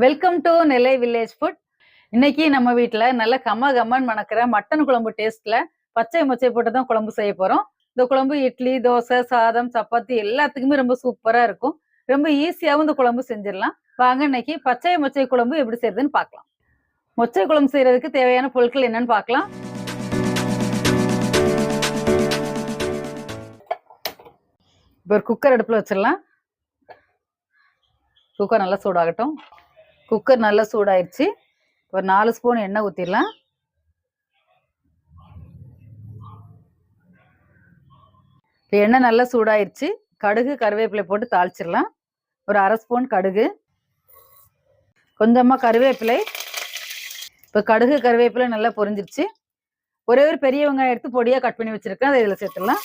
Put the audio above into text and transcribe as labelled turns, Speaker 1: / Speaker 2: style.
Speaker 1: Welcome to Nellai village food. இன்னைக்கு நம்ம வீட்டில் நல்ல கம்மன் மணக்கிற மட்டன் குழம்பு டேஸ்ட்ல பச்சை மொச்சை போட்டு தான் குழம்பு செய்ய போறோம். இந்த குழம்பு இட்லி, தோசை, சாதம், சப்பாத்தி எல்லாத்துக்குமே ரொம்ப சூப்பரா இருக்கும். ரொம்ப ஈஸியாகவும் இந்த குழம்பு செஞ்சிடலாம். வாங்க இன்னைக்கு பச்சை மொச்சை குழம்பு எப்படி செய்யறதுன்னு பார்க்கலாம். மொச்சை குழம்பு செய்யறதுக்கு தேவையான பொருட்கள் என்னன்னு பார்க்கலாம். இப்போ ஒரு குக்கர் அடுப்பில் வச்சிடலாம். குக்கர் நல்லா சூடாகட்டும். குக்கர் நல்லா சூடாயிருச்சு. ஒரு 4 ஸ்பூன் எண்ணெய் ஊற்றிடலாம். இப்போ எண்ணெய் நல்லா சூடாயிருச்சு. கடுகு, கருவேப்பிலை போட்டு தாளிச்சிடலாம். ஒரு 1/2 ஸ்பூன் கடுகு, கொஞ்சமாக கருவேப்பிலை. இப்போ கடுகு, கருவேப்பிலை நல்லா பொரிஞ்சிருச்சு. ஒரே ஒரு பெரிய வெங்காயம் எடுத்து பொடியாக கட் பண்ணி வச்சுருக்கேன். அதை இதில் சேர்த்துடலாம்.